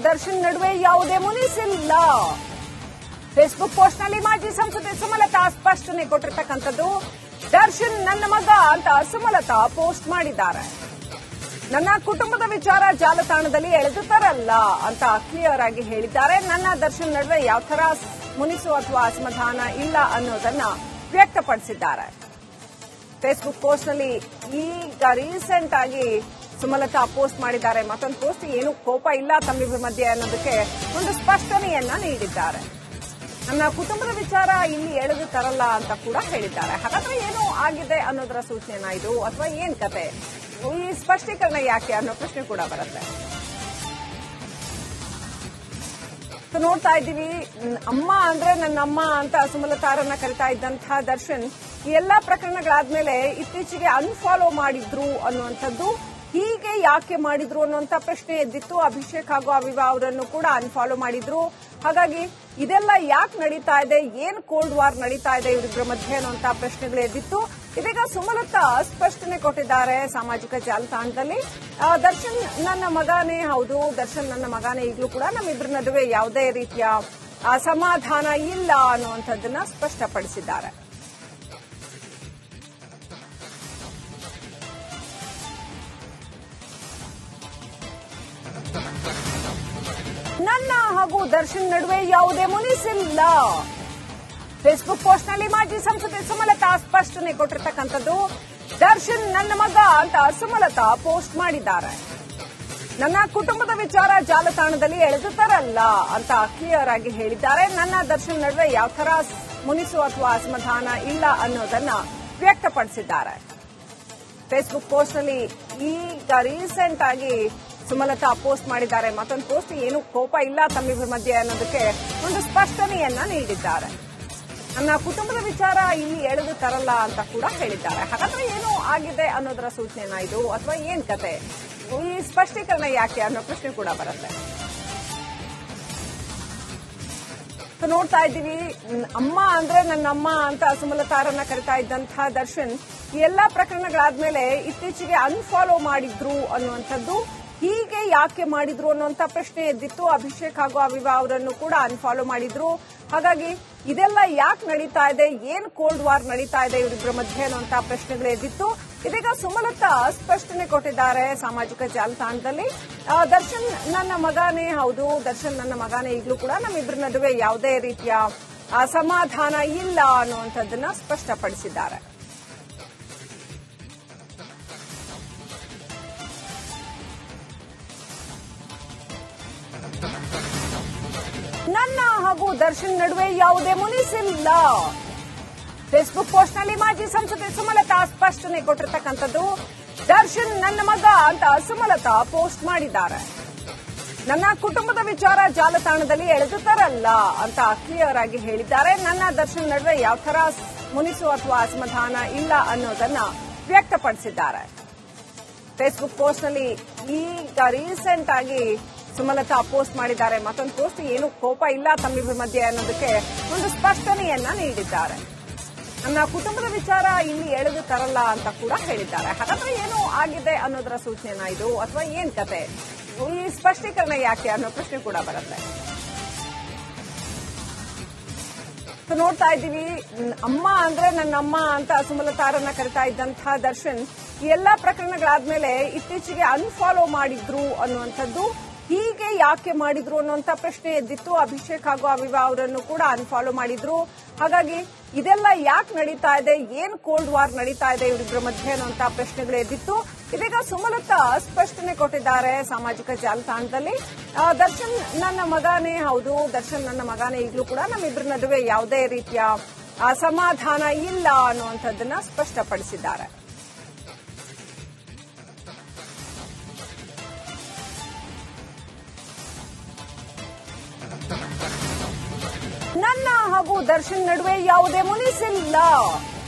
ದರ್ಶನ್ ನಡುವೆ ಯಾವುದೇ ಮುನಿಸಿಲ್ಲ. ಫೇಸ್ಬುಕ್ ಪೋಸ್ಟ್ನಲ್ಲಿ ಮಾಜಿ ಸಂಸದೆ ಸುಮಲತಾ ಸ್ಪಷ್ಟನೆ ಕೊಟ್ಟಿರ್ತಕ್ಕಂಥದ್ದು. ದರ್ಶನ್ ನನ್ನ ಮಗ ಅಂತ ಸುಮಲತಾ ಪೋಸ್ಟ್ ಮಾಡಿದ್ದಾರೆ. ನನ್ನ ಕುಟುಂಬದ ವಿಚಾರ ಜಾಲತಾಣದಲ್ಲಿ ಎಳೆದು ತರಲ್ಲ ಅಂತ ಕ್ಲಿಯರ್ ಆಗಿ ಹೇಳಿದ್ದಾರೆ. ನನ್ನ ದರ್ಶನ್ ನಡುವೆ ಯಾವ ತರ ಮುನಿಸು ಅಥವಾ ಅಸಮಾಧಾನ ಇಲ್ಲ ಅನ್ನೋದನ್ನ ವ್ಯಕ್ತಪಡಿಸಿದ್ದಾರೆ. ಫೇಸ್ಬುಕ್ ಪೋಸ್ಟ್ನಲ್ಲಿ ಈಗ ರೀಸೆಂಟ್ ಆಗಿ ಸುಮಲತಾ ಪೋಸ್ಟ್ ಮಾಡಿದ್ದಾರೆ. ಮತ್ತೊಂದು ಪೋಸ್ಟ್ ಏನು ಕೋಪ ಇಲ್ಲ ತಮ್ಮಿಬ್ಬರ ಮಧ್ಯೆ ಅನ್ನೋದಕ್ಕೆ ಒಂದು ಸ್ಪಷ್ಟನೆಯನ್ನ ನೀಡಿದ್ದಾರೆ. ನನ್ನ ಕುಟುಂಬದ ವಿಚಾರ ಇಲ್ಲಿ ಎಳೆದು ತರಲ್ಲ ಅಂತ ಕೂಡ ಹೇಳಿದ್ದಾರೆ. ಹಾಗಾದ್ರೆ ಏನು ಆಗಿದೆ ಅನ್ನೋದರ ಸೂಚನೆನಾ ಇದು ಅಥವಾ ಏನ್ ಕತೆ? ಈ ಸ್ಪಷ್ಟೀಕರಣ ಯಾಕೆ ಅನ್ನೋ ಪ್ರಶ್ನೆ ಕೂಡ ಬರುತ್ತೆ. ನೋಡ್ತಾ ಇದ್ದೀವಿ, ಅಮ್ಮ ಅಂದ್ರೆ ನನ್ನ ಅಮ್ಮ ಅಂತ ಸುಮಲತಾರನ್ನ ಕರಿತಾ ಇದ್ದಂತಹ ದರ್ಶನ್ ಈ ಎಲ್ಲಾ ಪ್ರಕರಣಗಳಾದ್ಮೇಲೆ ಇತ್ತೀಚೆಗೆ ಅನ್ಫಾಲೋ ಮಾಡಿದ್ರು ಅನ್ನುವಂಥದ್ದು. ಹೀಗೆ ಯಾಕೆ ಮಾಡಿದ್ರು ಅನ್ನುವಂಥ ಪ್ರಶ್ನೆ ಎದ್ದಿತ್ತು. ಅಭಿಷೇಕ್ ಹಾಗೂ ಅವಿವಾ ಅವರನ್ನು ಕೂಡ ಅನ್ಫಾಲೋ ಮಾಡಿದ್ರು. ಹಾಗಾಗಿ ಇದೆಲ್ಲ ಯಾಕೆ ನಡೀತಾ ಇದೆ, ಏನ್ ಕೋಲ್ಡ್ ವಾರ್ ನಡೀತಾ ಇದೆ ಇವರಿಬ್ಬರ ಮಧ್ಯೆ ಅನ್ನುವಂಥ ಪ್ರಶ್ನೆಗಳು ಎದ್ದಿತ್ತು. ಇದೀಗ ಸುಮಲತಾ ಸ್ಪಷ್ಟನೆ ಕೊಟ್ಟಿದ್ದಾರೆ ಸಾಮಾಜಿಕ ಜಾಲತಾಣದಲ್ಲಿ. ದರ್ಶನ್ ನನ್ನ ಮಗನೇ, ಹೌದು ದರ್ಶನ್ ನನ್ನ ಮಗನೇ, ಈಗಲೂ ಕೂಡ ನಮ್ಮಿಬ್ಬರ ನಡುವೆ ಯಾವುದೇ ರೀತಿಯ ಅಸಮಾಧಾನ ಇಲ್ಲ ಅನ್ನುವಂಥದ್ದನ್ನ ಸ್ಪಷ್ಟಪಡಿಸಿದ್ದಾರೆ. ನನ್ನ ಹಾಗೂ ದರ್ಶನ್ ನಡುವೆ ಯಾವುದೇ ಮುನಿಸಿಲ್ಲ. ಫೇಸ್ಬುಕ್ ಪೋಸ್ಟ್ನಲ್ಲಿ ಮಾಜಿ ಸಂಸದೆ ಸುಮಲತಾ ಸ್ಪಷ್ಟನೆ ಕೊಟ್ಟಿರ್ತಕ್ಕಂಥದ್ದು. ದರ್ಶನ್ ನನ್ನ ಮಗ ಅಂತ ಸುಮಲತಾ ಪೋಸ್ಟ್ ಮಾಡಿದ್ದಾರೆ. ನನ್ನ ಕುಟುಂಬದ ವಿಚಾರ ಜಾಲತಾಣದಲ್ಲಿ ಎಳೆದು ತರಲ್ಲ ಅಂತ ಕ್ಲಿಯರ್ ಆಗಿ ಹೇಳಿದ್ದಾರೆ. ನನ್ನ ದರ್ಶನ್ ನಡುವೆ ಯಾವ ತರ ಮುನಿಸು ಅಥವಾ ಅಸಮಾಧಾನ ಇಲ್ಲ ಅನ್ನೋದನ್ನ ವ್ಯಕ್ತಪಡಿಸಿದ್ದಾರೆ. ಫೇಸ್ಬುಕ್ ಪೋಸ್ಟ್ನಲ್ಲಿ ಈಗ ರೀಸೆಂಟ್ ಆಗಿ ಸುಮಲತಾ ಪೋಸ್ಟ್ ಮಾಡಿದ್ದಾರೆ. ಮತ್ತೊಂದು ಪೋಸ್ಟ್ ಏನು ಕೋಪ ಇಲ್ಲ ತಮ್ಮಿಬ್ಬರ ಮಧ್ಯೆ ಅನ್ನೋದಕ್ಕೆ ಒಂದು ಸ್ಪಷ್ಟನೆಯನ್ನ ನೀಡಿದ್ದಾರೆ. ನನ್ನ ಕುಟುಂಬದ ವಿಚಾರ ಇಲ್ಲಿ ಎಳೆದು ತರಲ್ಲ ಅಂತ ಕೂಡ ಹೇಳಿದ್ದಾರೆ. ಹಾಗಾದ್ರೆ ಏನು ಆಗಿದೆ ಅನ್ನೋದರ ಸೂಚನೆನಾ ಇದು ಅಥವಾ ಏನ್ ಕತೆ? ಈ ಸ್ಪಷ್ಟೀಕರಣ ಯಾಕೆ ಅನ್ನೋ ಪ್ರಶ್ನೆ ಕೂಡ ಬರುತ್ತೆ. ನೋಡ್ತಾ ಇದ್ದೀವಿ, ಅಮ್ಮ ಅಂದ್ರೆ ನನ್ನ ಅಮ್ಮ ಅಂತ ಸುಮಲತಾರನ್ನ ಕರಿತಾ ಇದ್ದಂತಹ ದರ್ಶನ್ ಈ ಎಲ್ಲಾ ಪ್ರಕರಣಗಳಾದ್ಮೇಲೆ ಇತ್ತೀಚೆಗೆ ಅನ್ಫಾಲೋ ಮಾಡಿದ್ರು ಅನ್ನುವಂಥದ್ದು. ಹೀಗೆ ಯಾಕೆ ಮಾಡಿದ್ರು ಅನ್ನುವಂಥ ಪ್ರಶ್ನೆ ಎದ್ದಿತ್ತು. ಅಭಿಷೇಕ್ ಹಾಗೂ ಅವಿವಾ ಅವರನ್ನು ಕೂಡ ಅನ್ಫಾಲೋ ಮಾಡಿದ್ರು. ಹಾಗಾಗಿ ಇದೆಲ್ಲ ಯಾಕೆ ನಡೀತಾ ಇದೆ, ಏನ್ ಕೋಲ್ಡ್ ವಾರ್ ನಡೀತಾ ಇದೆ ಇವರಿಬ್ಬರ ಮಧ್ಯೆ ಅನ್ನುವಂಥ ಪ್ರಶ್ನೆಗಳು ಎದ್ದಿತ್ತು. ಇದೀಗ ಸುಮಲತಾ ಸ್ಪಷ್ಟನೆ ಕೊಟ್ಟಿದ್ದಾರೆ ಸಾಮಾಜಿಕ ಜಾಲತಾಣದಲ್ಲಿ. ದರ್ಶನ್ ನನ್ನ ಮಗನೇ, ಹೌದು ದರ್ಶನ್ ನನ್ನ ಮಗನೇ, ಈಗಲೂ ಕೂಡ ನಮ್ಮಿಬ್ಬರ ನಡುವೆ ಯಾವುದೇ ರೀತಿಯ ಅಸಮಾಧಾನ ಇಲ್ಲ ಅನ್ನುವಂಥದ್ದನ್ನ ಸ್ಪಷ್ಟಪಡಿಸಿದ್ದಾರೆ. ನನ್ನ ಹಾಗೂ ದರ್ಶನ್ ನಡುವೆ ಯಾವುದೇ ಮುನಿಸಿಲ್ಲ. ಫೇಸ್ಬುಕ್ ಪೋಸ್ಟ್ನಲ್ಲಿ ಮಾಜಿ ಸಂಸದೆ ಸುಮಲತಾ ಸ್ಪಷ್ಟನೆ ಕೊಟ್ಟಿರ್ತಕ್ಕಂಥದ್ದು. ದರ್ಶನ್ ನನ್ನ ಮಗ ಅಂತ ಸುಮಲತಾ ಪೋಸ್ಟ್ ಮಾಡಿದ್ದಾರೆ. ನನ್ನ ಕುಟುಂಬದ ವಿಚಾರ ಜಾಲತಾಣದಲ್ಲಿ ಎಳೆದು ತರಲ್ಲ ಅಂತ ಕ್ಲಿಯರ್ ಆಗಿ ಹೇಳಿದ್ದಾರೆ. ನನ್ನ ದರ್ಶನ್ ನಡುವೆ ಯಾವ ತರ ಮುನಿಸು ಅಥವಾ ಅಸಮಾಧಾನ ಇಲ್ಲ ಅನ್ನೋದನ್ನ ವ್ಯಕ್ತಪಡಿಸಿದ್ದಾರೆ. ಫೇಸ್ಬುಕ್ ಪೋಸ್ಟ್ನಲ್ಲಿ ಈಗ ರೀಸೆಂಟ್ ಆಗಿ ಸುಮಲತಾ ಪೋಸ್ಟ್ ಮಾಡಿದ್ದಾರೆ. ಮತ್ತೊಂದು ಪೋಸ್ಟ್ ಏನು ಕೋಪ ಇಲ್ಲ ತಮ್ಮಿಬ್ಬರ ಮಧ್ಯೆ ಅನ್ನೋದಕ್ಕೆ ಒಂದು ಸ್ಪಷ್ಟನೆಯನ್ನ ನೀಡಿದ್ದಾರೆ. ನನ್ನ ಕುಟುಂಬದ ವಿಚಾರ ಇಲ್ಲಿ ಎಳೆದು ತರಲ್ಲ ಅಂತ ಕೂಡ ಹೇಳಿದ್ದಾರೆ. ಹಾಗಾದ್ರೆ ಏನು ಆಗಿದೆ ಅನ್ನೋದರ ಸೂಚನೆನಾ ಇದು ಅಥವಾ ಏನ್ ಕತೆ? ಈ ಸ್ಪಷ್ಟೀಕರಣ ಯಾಕೆ ಅನ್ನೋ ಪ್ರಶ್ನೆ ಕೂಡ ಬರುತ್ತೆ. ನೋಡ್ತಾ ಇದ್ದೀವಿ, ಅಮ್ಮ ಅಂದ್ರೆ ನನ್ನ ಅಮ್ಮ ಅಂತ ಸುಮಲತಾರನ್ನ ಕರಿತಾ ಇದ್ದಂತಹ ದರ್ಶನ್ ಈ ಎಲ್ಲಾ ಪ್ರಕರಣಗಳಾದ್ಮೇಲೆ ಇತ್ತೀಚೆಗೆ ಅನ್ಫಾಲೋ ಮಾಡಿದ್ರು ಅನ್ನುವಂಥದ್ದು. ಹೀಗೆ ಯಾಕೆ ಮಾಡಿದ್ರು ಅನ್ನುವಂಥ ಪ್ರಶ್ನೆ ಎದ್ದಿತ್ತು. ಅಭಿಷೇಕ್ ಹಾಗೂ ಅವಿವಾ ಅವರನ್ನು ಕೂಡ ಅನ್ಫಾಲೋ ಮಾಡಿದ್ರು. ಹಾಗಾಗಿ ಇದೆಲ್ಲ ಯಾಕೆ ನಡೀತಾ ಇದೆ, ಏನ್ ಕೋಲ್ಡ್ ವಾರ್ ನಡೀತಾ ಇದೆ ಇವರಿಬ್ಬರ ಮಧ್ಯೆ ಅನ್ನುವಂಥ ಪ್ರಶ್ನೆಗಳು ಎದ್ದಿತ್ತು. ಇದೀಗ ಸುಮಲತಾ ಸ್ಪಷ್ಟನೆ ಕೊಟ್ಟಿದ್ದಾರೆ ಸಾಮಾಜಿಕ ಜಾಲತಾಣದಲ್ಲಿ. ದರ್ಶನ್ ನನ್ನ ಮಗನೇ, ಹೌದು ದರ್ಶನ್ ನನ್ನ ಮಗನೇ, ಈಗಲೂ ಕೂಡ ನಮ್ಮಿಬ್ಬರ ನಡುವೆ ಯಾವುದೇ ರೀತಿಯ ಅಸಮಾಧಾನ ಇಲ್ಲ ಅನ್ನುವಂಥದ್ದನ್ನ ಸ್ಪಷ್ಟಪಡಿಸಿದ್ದಾರೆ. ನನ್ನ ಹಾಗೂ ದರ್ಶನ್ ನಡುವೆ ಯಾವುದೇ ಮುನಿಸಿಲ್ಲ.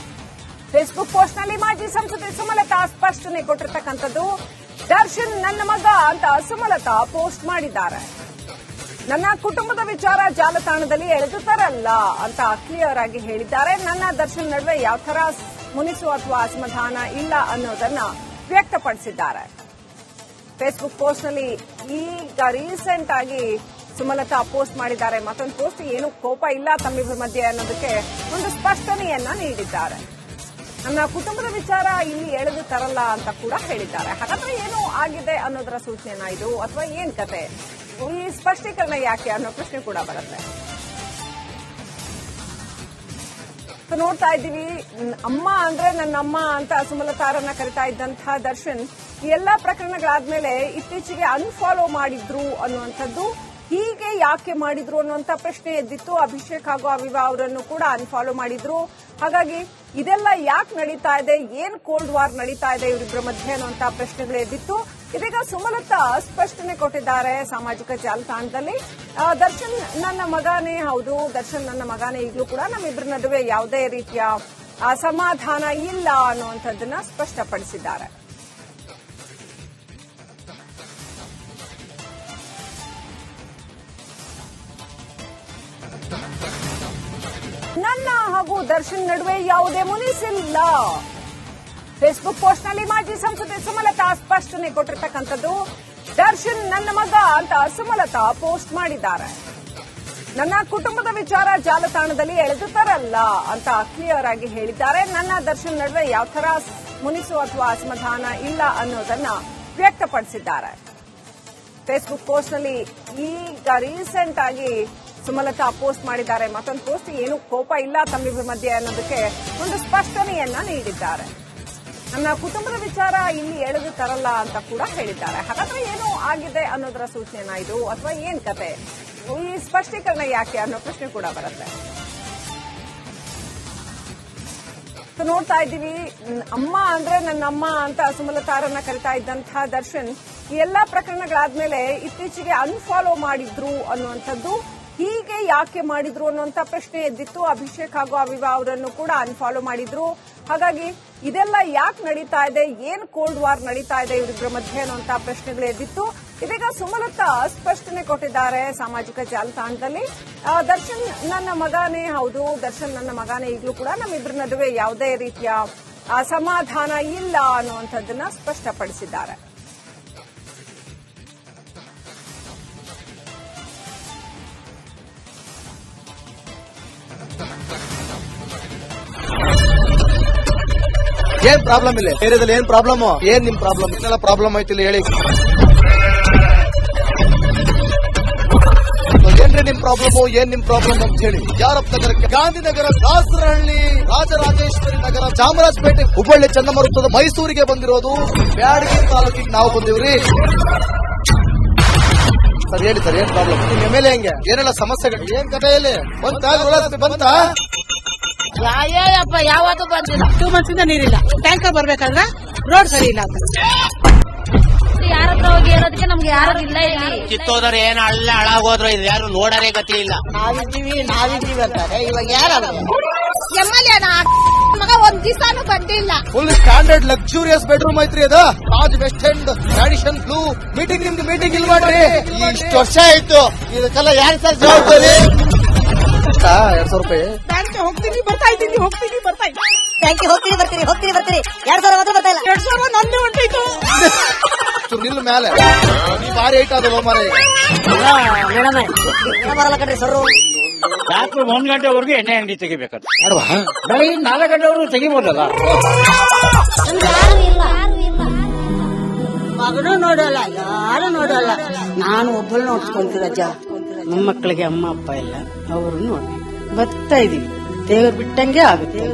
ಫೇಸ್ಬುಕ್ ಪೋಸ್ಟ್ನಲ್ಲಿ ಮಾಜಿ ಸಂಸದೆ ಸುಮಲತಾ ಸ್ಪಷ್ಟನೆ ಕೊಟ್ಟಿರ್ತಕ್ಕಂಥದ್ದು. ದರ್ಶನ್ ನನ್ನ ಮಗ ಅಂತ ಸುಮಲತಾ ಪೋಸ್ಟ್ ಮಾಡಿದ್ದಾರೆ. ನನ್ನ ಕುಟುಂಬದ ವಿಚಾರ ಜಾಲತಾಣದಲ್ಲಿ ಎಳೆದು ತರಲ್ಲ ಅಂತ ಕ್ಲಿಯರ್ ಆಗಿ ಹೇಳಿದ್ದಾರೆ. ನನ್ನ ದರ್ಶನ್ ನಡುವೆ ಯಾವ ತರ ಮುನಿಸು ಅಥವಾ ಅಸಮಾಧಾನ ಇಲ್ಲ ಅನ್ನೋದನ್ನ ವ್ಯಕ್ತಪಡಿಸಿದ್ದಾರೆ. ಫೇಸ್ಬುಕ್ ಪೋಸ್ಟ್ ನಲ್ಲಿ ಈಗ ರೀಸೆಂಟ್ ಆಗಿ ಸುಮಲತಾ ಪೋಸ್ಟ್ ಮಾಡಿದ್ದಾರೆ. ಮತ್ತೊಂದು ಪೋಸ್ಟ್ ಏನು ಕೋಪ ಇಲ್ಲ ತಮ್ಮಿಬ್ಬರ ಮಧ್ಯೆ ಅನ್ನೋದಕ್ಕೆ ಒಂದು ಸ್ಪಷ್ಟನೆಯನ್ನ ನೀಡಿದ್ದಾರೆ. ನನ್ನ ಕುಟುಂಬದ ವಿಚಾರ ಇಲ್ಲಿ ಎಳೆದು ತರಲ್ಲ ಅಂತ ಕೂಡ ಹೇಳಿದ್ದಾರೆ. ಹಾಗಾದ್ರೆ ಏನು ಆಗಿದೆ ಅನ್ನೋದರ ಸೂಚನೆನಾ ಇದು, ಅಥವಾ ಏನ್ ಕತೆ, ಈ ಸ್ಪಷ್ಟೀಕರಣ ಯಾಕೆ ಅನ್ನೋ ಪ್ರಶ್ನೆ ಕೂಡ ಬರುತ್ತೆ. ನೋಡ್ತಾ ಇದ್ದೀವಿ, ಅಮ್ಮ ಅಂದ್ರೆ ನನ್ನ ಅಮ್ಮ ಅಂತ ಸುಮಲತಾರನ್ನ ಕರಿತಾ ಇದ್ದಂತಹ ದರ್ಶನ್ ಈ ಎಲ್ಲಾ ಪ್ರಕರಣಗಳಾದ್ಮೇಲೆ ಇತ್ತೀಚೆಗೆ ಅನ್ಫಾಲೋ ಮಾಡಿದ್ರು ಅನ್ನುವಂಥದ್ದು. ಹೀಗೆ ಯಾಕೆ ಮಾಡಿದ್ರು ಅನ್ನುವಂಥ ಪ್ರಶ್ನೆ ಎದ್ದಿತ್ತು. ಅಭಿಷೇಕ್ ಹಾಗೂ ಅವಿವಾ ಅವರನ್ನು ಕೂಡ ಅನ್ಫಾಲೋ ಮಾಡಿದ್ರು. ಹಾಗಾಗಿ ಇದೆಲ್ಲ ಯಾಕೆ ನಡೀತಾ ಇದೆ, ಏನ್ ಕೋಲ್ಡ್ ವಾರ್ ನಡೀತಾ ಇದೆ ಇವರಿಬ್ಬರ ಮಧ್ಯೆ ಅನ್ನುವಂಥ ಪ್ರಶ್ನೆಗಳು ಎದ್ದಿತ್ತು. ಇದೀಗ ಸುಮಲತಾ ಸ್ಪಷ್ಟನೆ ಕೊಟ್ಟಿದ್ದಾರೆ ಸಾಮಾಜಿಕ ಜಾಲತಾಣದಲ್ಲಿ. ದರ್ಶನ್ ನನ್ನ ಮಗನೇ, ಹೌದು ದರ್ಶನ್ ನನ್ನ ಮಗನೇ, ಈಗಲೂ ಕೂಡ ನಮ್ಮಿಬ್ಬರ ನಡುವೆ ಯಾವುದೇ ರೀತಿಯ ಅಸಮಾಧಾನ ಇಲ್ಲ ಅನ್ನುವಂಥದ್ದನ್ನ ಸ್ಪಷ್ಟಪಡಿಸಿದ್ದಾರೆ. ನನ್ನ ಹಾಗೂ ದರ್ಶನ್ ನಡುವೆ ಯಾವುದೇ ಮುನಿಸಿಲ್ಲ. ಫೇಸ್ಬುಕ್ ಪೋಸ್ಟ್ ನಲ್ಲಿ ಮಾಜಿ ಸಂಸದೆ ಸುಮಲತಾ ಸ್ಪಷ್ಟನೆ ಕೊಟ್ಟಿರ್ತಕ್ಕಂಥದ್ದು. ದರ್ಶನ್ ನನ್ನ ಮಗ ಅಂತ ಸುಮಲತಾ ಪೋಸ್ಟ್ ಮಾಡಿದ್ದಾರೆ. ನನ್ನ ಕುಟುಂಬದ ವಿಚಾರ ಜಾಲತಾಣದಲ್ಲಿ ಎಳೆದು ತರಲ್ಲ ಅಂತ ಕ್ಲಿಯರ್ ಆಗಿ ಹೇಳಿದ್ದಾರೆ. ನನ್ನ ದರ್ಶನ್ ನಡುವೆ ಯಾವ ತರ ಮುನಿಸು ಅಥವಾ ಅಸಮಾಧಾನ ಇಲ್ಲ ಅನ್ನೋದನ್ನ ವ್ಯಕ್ತಪಡಿಸಿದ್ದಾರೆ. ಫೇಸ್ಬುಕ್ ಪೋಸ್ಟ್ ನಲ್ಲಿ ಈಗ ರೀಸೆಂಟ್ ಆಗಿ ಸುಮಲತಾ ಪೋಸ್ಟ್ ಮಾಡಿದ್ದಾರೆ. ಮತ್ತೊಂದು ಪೋಸ್ಟ್ ಏನು ಕೋಪ ಇಲ್ಲ ತಮ್ಮಿಬ್ಬರ ಮಧ್ಯೆ ಅನ್ನೋದಕ್ಕೆ ಒಂದು ಸ್ಪಷ್ಟನೆಯನ್ನ ನೀಡಿದ್ದಾರೆ. ನನ್ನ ಕುಟುಂಬದ ವಿಚಾರ ಇಲ್ಲಿ ಎಳೆದು ತರಲ್ಲ ಅಂತ ಕೂಡ ಹೇಳಿದ್ದಾರೆ. ಹಾಗಾದ್ರೆ ಏನು ಆಗಿದೆ ಅನ್ನೋದರ ಸೂಚನೆನಾ ಇದು, ಅಥವಾ ಏನ್ ಕತೆ, ಈ ಸ್ಪಷ್ಟೀಕರಣ ಯಾಕೆ ಅನ್ನೋ ಪ್ರಶ್ನೆ ಕೂಡ ಬರುತ್ತೆ. ನೋಡ್ತಾ ಇದ್ದೀವಿ, ಅಮ್ಮ ಅಂದ್ರೆ ನನ್ನ ಅಮ್ಮ ಅಂತ ಸುಮಲತಾರನ್ನ ಕರಿತಾ ಇದ್ದಂತಹ ದರ್ಶನ್ ಈ ಎಲ್ಲಾ ಪ್ರಕರಣಗಳಾದ್ಮೇಲೆ ಇತ್ತೀಚೆಗೆ ಅನ್ಫಾಲೋ ಮಾಡಿದ್ರು ಅನ್ನುವಂಥದ್ದು. ಹೀಗೆ ಯಾಕೆ ಮಾಡಿದ್ರು ಅನ್ನುವಂಥ ಪ್ರಶ್ನೆ ಎದ್ದಿತ್ತು. ಅಭಿಷೇಕ್ ಹಾಗೂ ಅವಿವಾ ಅವರನ್ನು ಕೂಡ ಅನ್ಫಾಲೋ ಮಾಡಿದ್ರು. ಹಾಗಾಗಿ ಇದೆಲ್ಲ ಯಾಕೆ ನಡೀತಾ ಇದೆ, ಏನ್ ಕೋಲ್ಡ್ ವಾರ್ ನಡೀತಾ ಇದೆ ಇವರಿಬ್ಬರ ಮಧ್ಯೆ ಅನ್ನುವಂಥ ಪ್ರಶ್ನೆಗಳು ಎದ್ದಿತ್ತು. ಇದೀಗ ಸುಮಲತಾ ಸ್ಪಷ್ಟನೆ ಕೊಟ್ಟಿದ್ದಾರೆ ಸಾಮಾಜಿಕ ಜಾಲತಾಣದಲ್ಲಿ. ದರ್ಶನ್ ನನ್ನ ಮಗನೇ, ಹೌದು ದರ್ಶನ್ ನನ್ನ ಮಗನೇ, ಈಗಲೂ ಕೂಡ ನಮ್ಮಿಬ್ಬರ ನಡುವೆ ಯಾವುದೇ ರೀತಿಯ ಅಸಮಾಧಾನ ಇಲ್ಲ ಅನ್ನುವಂಥದ್ದನ್ನ ಸ್ಪಷ್ಟಪಡಿಸಿದ್ದಾರೆ. ಏನ್ ಪ್ರಾಬ್ಲಮ್ ಇಲ್ಲ ಏರಿಯಾದಲ್ಲಿ, ಏನ್ ಪ್ರಾಬ್ಲಮ್, ಏನ್ ನಿಮ್ ಪ್ರಾಬ್ಲಮ್, ಇದೆಲ್ಲ ಪ್ರಾಬ್ಲಮ್ ಐತಿಲ್ಲ ಹೇಳಿ. ಏನ್ರಿ ನಿಮ್ ಪ್ರಾಬ್ಲಮ್, ಏನ್ ನಿಮ್ ಪ್ರಾಬ್ಲಮ್ ಅಂತ ಹೇಳಿ. ಯಾರಪ್ಪ ನಗರಕ್ಕೆ, ಗಾಂಧಿನಗರ, ದಾಸರಹಳ್ಳಿ, ರಾಜರಾಜೇಶ್ವರಿ ನಗರ, ಚಾಮರಾಜಪೇಟೆ, ಹುಬ್ಬಳ್ಳಿ, ಚನ್ನಮರುತ್ತದ, ಮೈಸೂರಿಗೆ ಬಂದಿರೋದು. ಬ್ಯಾಡಗಿ ತಾಲೂಕಿಗೆ ನಾವು ಬಂದಿವ್ರಿ. ಸರ್ ಹೇಳಿ ಸರ್, ಏನ್ ಪ್ರಾಬ್ಲಮ್, ನಿಮ್ ಎಮ್ಎಲ್ಎ ಹೆಂಗೆ, ಏನೆಲ್ಲ ಸಮಸ್ಯೆಗಳು, ಏನ್ ಕಥೆಯಲ್ಲಿ ಬಂತ ಅಯ್ಯಪ್ಪ ಯಾವತ್ತೂ ಬಂದಿಲ್ಲ. 2 months ಇಂದ ನೀರಿಲ್ಲ. ಟ್ಯಾಂಕರ್ ಬರ್ಬೇಕಾದ್ರೆ ರೋಡ್ ಸರಿ ಇಲ್ಲ ಅಂತ ಯಾರ ಹತ್ರ ಹೋಗಿ ಹೇಳೋದಕ್ಕೆ ನಮ್ಗೆ ಯಾರು ಇಲ್ಲ. ಇಲ್ಲಿ ಕಿತ್ತೋದ್ರೆ ಏನು ಅಲ್ಲ ಹಾಳಾಗೋದ್ರು ಇದು ಯಾರು ನೋಡರೇ ಗತಿ ಇಲ್ಲ. ನಾವಿದ್ದೀವಿ ಅಂತಾರೆ. ಇವಾಗ ಯಾರು ಎಮ್ಮೆಲ್ಯೆ ಮಗ ಒಂದ್ ದಿವಸನೂ ಬಂದಿಲ್ಲ. ಫುಲ್ ಸ್ಟ್ಯಾಂಡರ್ಡ್ ಲಕ್ಸುರಿಯಸ್ ಬೆಡ್ರೂಮ್ ಐತ್ರಿ ಅದು. Taj west end tradition blue. Meeting ನಿಮ್ದು ಮೀಟಿಂಗ್ ಇಲ್ಲಿ ಮಾಡ್ರಿ. ಇಷ್ಟು ವರ್ಷ ಆಯ್ತು, ಇದಕ್ಕೆಲ್ಲ ಯಾರು ಸರ್ ಜವಾಬ್ದಾರಿ? 2,000 ರೂಪಾಯಿ ಬ್ಯಾಂಕ್ ಹೋಗ್ತೀನಿ ಬರ್ತಾ ಇದ್ದೀನಿ. ಬ್ಯಾಂಕಿಗೆ ಹೋಗ್ತೀನಿ ಬರ್ತೀನಿ 2,000 ಮಾತ್ರ ಬರ್ತಾ ಇಲ್ಲ. 2,000 ನಂದು ಹೊಂಟೈತು. ನಿಲ್ ಮೇಲೆ ಭಾರಿ ಐಟ್ ಅದು ಮಾರ. ಮೇಡಮ್ ಬರಲ್ಲ ಕಣ್ರಿ ಸರ್. ರಾತ್ರಿ 1 ಗಂಟೆವರೆಗೂ ಎಣ್ಣೆ ಅಂಗಡಿ ತೆಗಿಬೇಕಂತ, ಬೆಳಗ್ಗೆ 4 ಗಂಟೆವರೆಗೂ ತೆಗಿಬೋದಲ್ಲ. ಮಗನೂ ನೋಡಲ್ಲ, ಯಾರು ನೋಡಲ್ಲ. ನಾನು ಒಬ್ಬಳು ನೋಡ್ಸ್ಕೊಂತೀರಜ್ಜ. ನಮ್ಮ ಮಕ್ಕಳಿಗೆ ಅಮ್ಮ ಅಪ್ಪ ಇಲ್ಲ, ಅವರು ನೋಡಿ ಬರ್ತಾ ಇದೀವಿ. ದೇವರು ಬಿಟ್ಟಂಗೆ ಆಗುತ್ತೆ.